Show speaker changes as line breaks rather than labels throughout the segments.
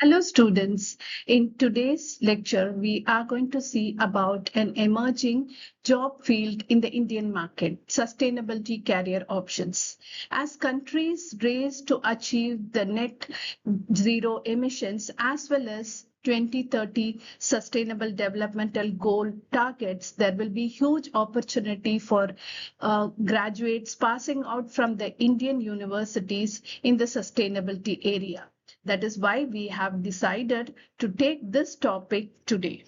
Hello students, in today's lecture we are going to see about an emerging job field in the Indian market, sustainability career options. As countries race to achieve the net zero emissions as well as 2030 sustainable developmental goal targets, there will be huge opportunity for graduates passing out from the Indian universities in the sustainability area. That is why we have decided to take this topic today.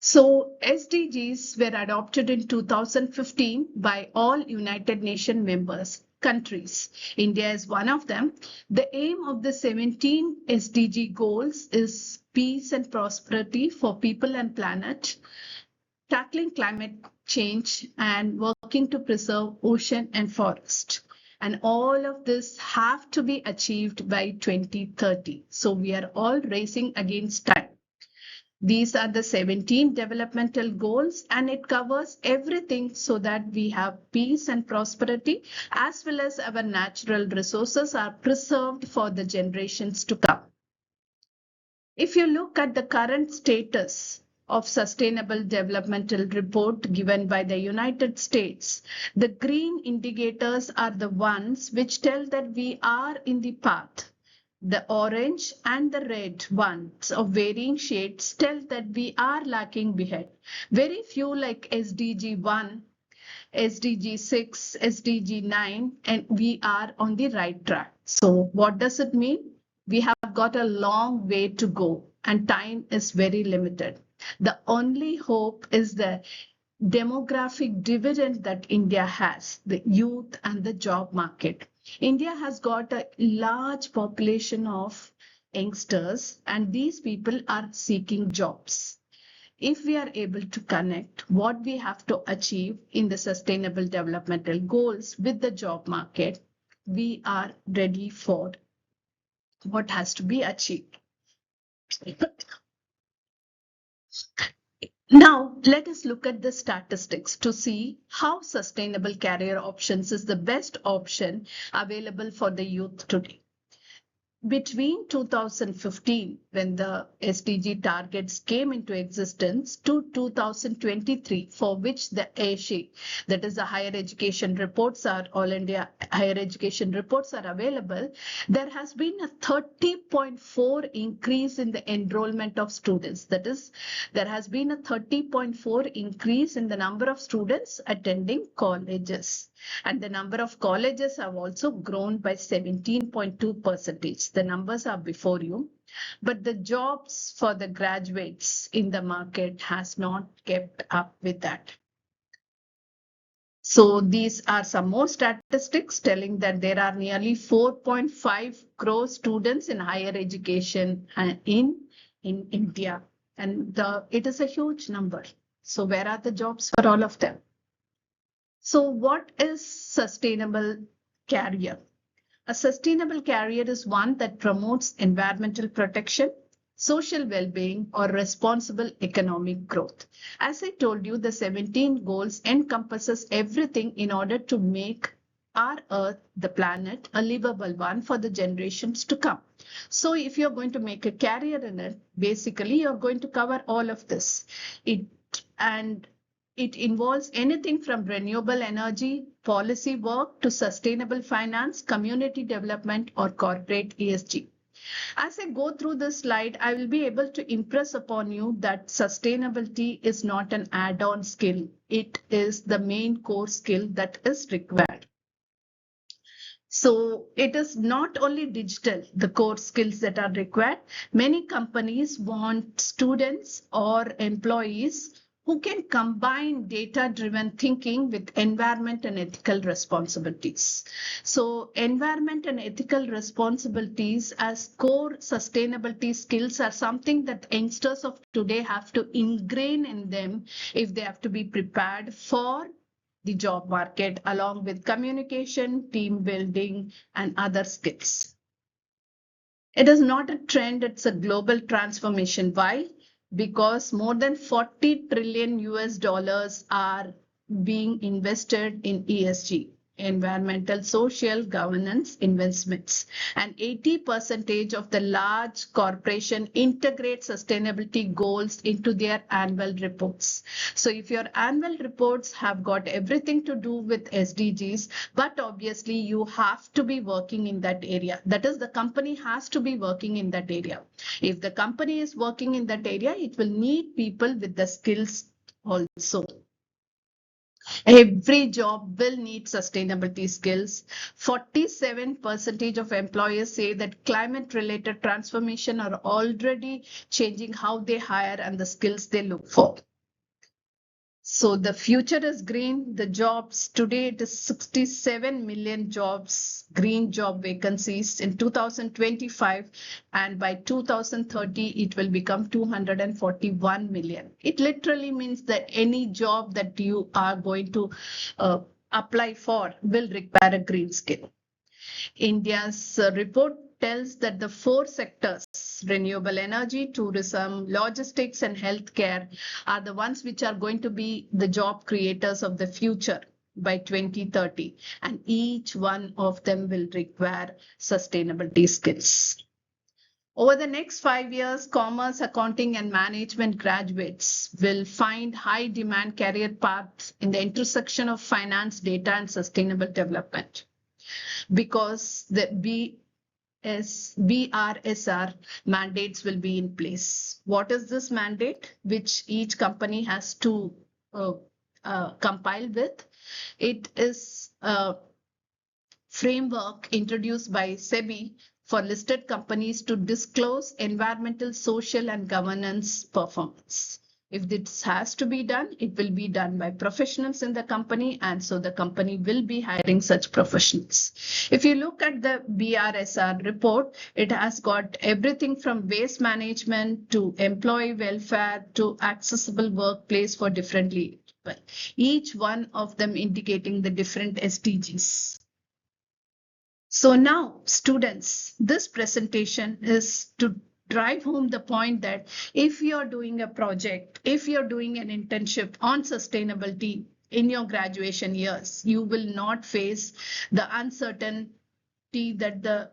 So SDGs were adopted in 2015 by all United Nations members countries. India is one of them. The aim of the 17 SDG goals is peace and prosperity for people and planet, tackling climate change and working to preserve ocean and forest. And all of this have to be achieved by 2030. So we are all racing against time. These are the 17 developmental goals, and it covers everything so that we have peace and prosperity, as well as our natural resources are preserved for the generations to come. If you look at the current status of Sustainable Developmental Report given by the United States, the green indicators are the ones which tell that we are in the path. The orange and the red ones of varying shades tell that we are lagging behind. Very few like SDG 1, SDG 6, SDG 9, and we are on the right track. So what does it mean? We have got a long way to go and time is very limited. The only hope is the demographic dividend that India has, the youth and the job market. India has got a large population of youngsters, and these people are seeking jobs. If we are able to connect what we have to achieve in the sustainable developmental goals with the job market, we are ready for what has to be achieved. Now, let us look at the statistics to see how sustainable career options is the best option available for the youth today. Between 2015, when the SDG targets came into existence, to 2023, for which the ASHE, that is the higher education reports, are all India higher education reports are available, there has been a 30.4 increase in the enrollment of students. That is, there has been a 30.4 increase in the number of students attending colleges. And the number of colleges have also grown by 17.2%. The numbers are before you, but the jobs for the graduates in the market has not kept up with that. So these are some more statistics telling that there are nearly 4.5 crore students in higher education in India, and it is a huge number. So where are the jobs for all of them? So what is sustainable career? A sustainable career is one that promotes environmental protection, social well-being, or responsible economic growth. As I told you, the 17 goals encompasses everything in order to make our Earth, the planet, a livable one for the generations to come. So if you're going to make a career in it, basically you're going to cover all of this. It involves anything from renewable energy, policy work to sustainable finance, community development, or corporate ESG. As I go through this slide, I will be able to impress upon you that sustainability is not an add-on skill. It is the main core skill that is required. So it is not only digital, the core skills that are required. Many companies want students or employees who can combine data-driven thinking with environment and ethical responsibilities. So environment and ethical responsibilities as core sustainability skills are something that youngsters of today have to ingrain in them if they have to be prepared for the job market, along with communication, team building, and other skills. It is not a trend, it's a global transformation. Why? Because more than 40 trillion US dollars are being invested in ESG. environmental, social, governance investments. And 80% of the large corporation integrate sustainability goals into their annual reports. So if your annual reports have got everything to do with SDGs, but obviously you have to be working in that area. That is, the company has to be working in that area. If the company is working in that area, it will need people with the skills also. Every job will need sustainability skills. 47% of employers say that climate-related transformation are already changing how they hire and the skills they look for. So the future is green. The jobs today, it is 67 million jobs, green job vacancies in 2025, and by 2030 it will become 241 million. It literally means that any job that you are going to apply for will require a green skill. India's report tells that the 4 sectors, renewable energy, tourism, logistics, and healthcare, are the ones which are going to be the job creators of the future by 2030. And each one of them will require sustainability skills. Over the next 5 years, commerce, accounting, and management graduates will find high demand career paths in the intersection of finance, data, and sustainable development, because the BRSR mandates will be in place. What is this mandate which each company has to compile with? It is a framework introduced by SEBI for listed companies to disclose environmental, social, and governance performance. If this has to be done, it will be done by professionals in the company, and so the company will be hiring such professionals. If you look at the BRSR report, it has got everything from waste management to employee welfare to accessible workplace for different people, each one of them indicating the different SDGs. So now, students, this presentation is to drive home the point that if you're doing a project, if you're doing an internship on sustainability in your graduation years, you will not face the uncertainty that the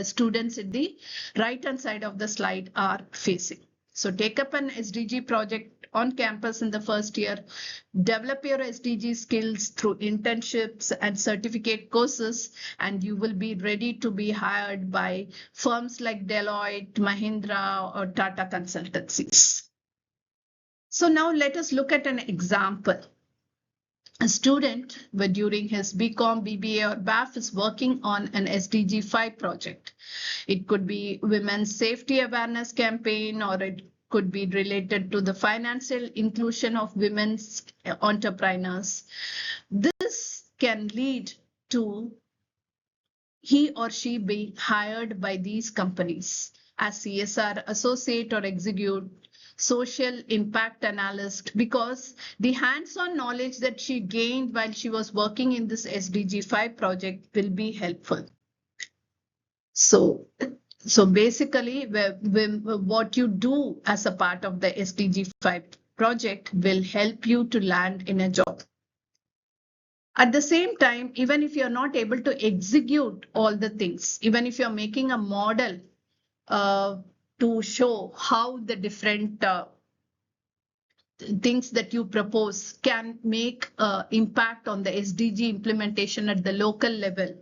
students in the right-hand side of the slide are facing. So take up an SDG project on campus in the first year, develop your SDG skills through internships and certificate courses, and you will be ready to be hired by firms like Deloitte, Mahindra, or Tata Consultancies. So now let us look at an example. A student during his BCom, BBA, or BAF is working on an SDG 5 project. It could be women's safety awareness campaign, or it could be related to the financial inclusion of women's entrepreneurs. This can lead to he or she being hired by these companies as CSR associate or executive social impact analyst, because the hands-on knowledge that she gained while she was working in this SDG 5 project will be helpful. So basically, what you do as a part of the SDG 5 project will help you to land in a job. At the same time, even if you're not able to execute all the things, even if you're making a model to show how the different things that you propose can make impact on the SDG implementation at the local level,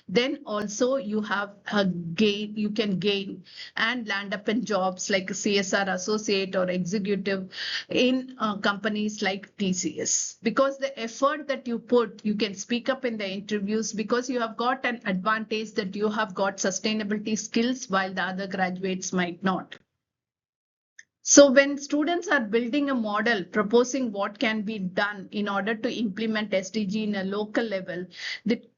then also you have a gain, you can gain and land up in jobs like a CSR associate or executive in companies like TCS. Because the effort that you put, you can speak up in the interviews because you have got an advantage that you have got sustainability skills while the other graduates might not. So when students are building a model, proposing what can be done in order to implement SDG in a local level,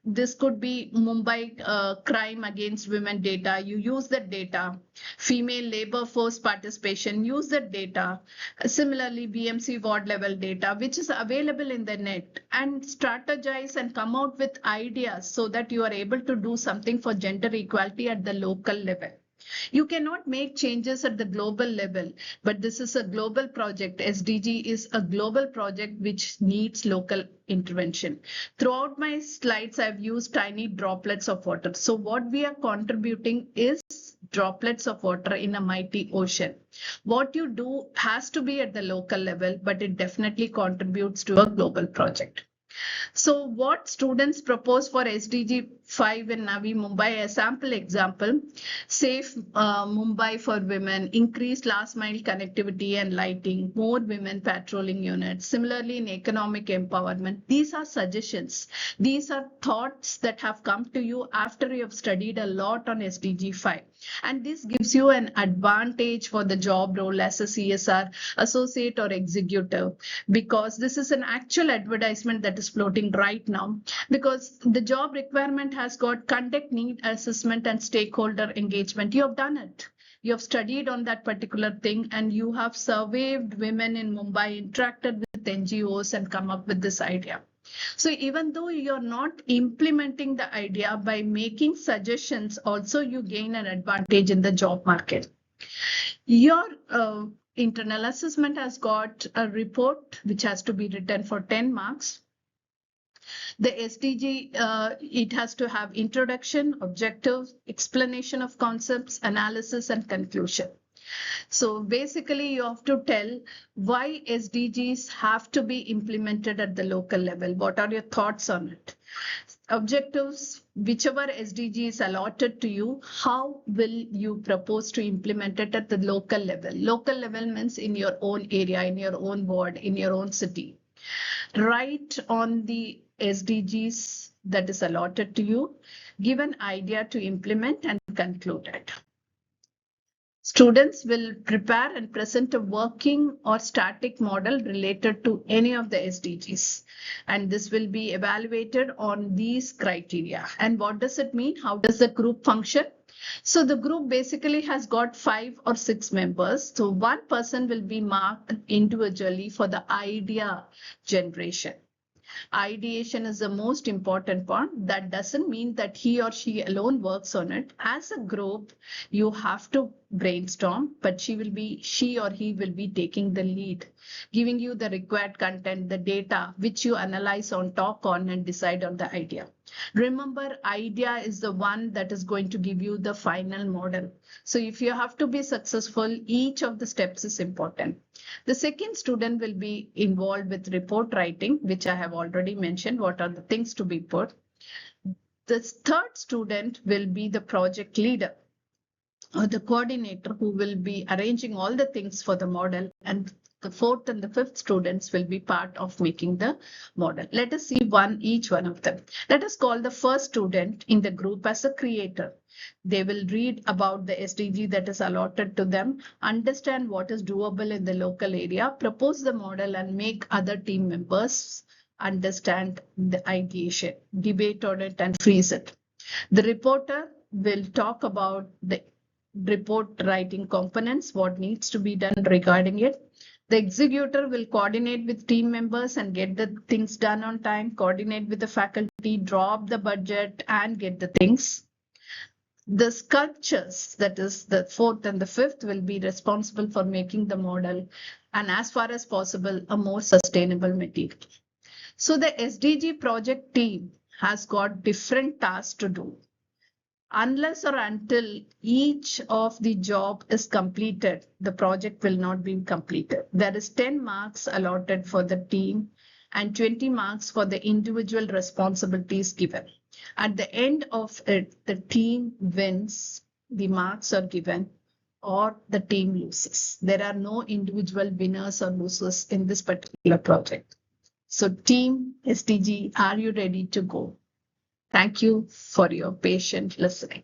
this could be Mumbai crime against women data. You use that data. Female labor force participation, use that data. Similarly, BMC ward level data, which is available in the net, and strategize and come out with ideas so that you are able to do something for gender equality at the local level. You cannot make changes at the global level, but this is a global project. SDG is a global project which needs local intervention. Throughout my slides, I've used tiny droplets of water. So what we are contributing is droplets of water in a mighty ocean. What you do has to be at the local level, but it definitely contributes to a global project. So what students propose for SDG 5 in Navi Mumbai, a sample example, safe Mumbai for women, increased last mile connectivity and lighting, more women patrolling units. Similarly, in economic empowerment, these are suggestions. These are thoughts that have come to you after you have studied a lot on SDG 5. And this gives you an advantage for the job role as a CSR associate or executive, because this is an actual advertisement that is floating right now, because the job requirement has got conduct need assessment and stakeholder engagement. You have done it. You have studied on that particular thing, and you have surveyed women in Mumbai, interacted with NGOs and come up with this idea. So even though you're not implementing the idea, by making suggestions, also you gain an advantage in the job market. Your internal assessment has got a report which has to be written for 10 marks. The SDG, it has to have introduction, objectives, explanation of concepts, analysis, and conclusion. So basically, you have to tell why SDGs have to be implemented at the local level. What are your thoughts on it? Objectives, whichever SDG is allotted to you, how will you propose to implement it at the local level? Local level means in your own area, in your own ward, in your own city. Write on the SDGs that is allotted to you, give an idea to implement, and conclude it. Students will prepare and present a working or static model related to any of the SDGs. And this will be evaluated on these criteria. And what does it mean? How does the group function? So the group basically has got 5 or 6 members. So one person will be marked individually for the idea generation. Ideation is the most important part. That doesn't mean that he or she alone works on it. As a group, you have to brainstorm, but she or he will be taking the lead, giving you the required content, the data, which you analyze on, talk on, and decide on the idea. Remember, idea is the one that is going to give you the final model. So if you have to be successful, each of the steps is important. The second student will be involved with report writing, which I have already mentioned. What are the things to be put? The third student will be the project leader or the coordinator, who will be arranging all the things for the model, and the fourth and the fifth students will be part of making the model. Let us see each one of them. Let us call the first student in the group as a creator. They will read about the SDG that is allotted to them, understand what is doable in the local area, propose the model, and make other team members understand the ideation, debate on it, and freeze it. The reporter will talk about the report writing components, what needs to be done regarding it. The executor will coordinate with team members and get the things done on time, coordinate with the faculty, draw up the budget, and get the things. The sculptures, that is the fourth and the fifth, will be responsible for making the model, and as far as possible, a more sustainable material. So the SDG project team has got different tasks to do. Unless or until each of the job is completed, the project will not be completed. There is 10 marks allotted for the team and 20 marks for the individual responsibilities given. At the end of it, the team wins, the marks are given, or the team loses. There are no individual winners or losers in this particular project. So team SDG, are you ready to go? Thank you for your patient listening.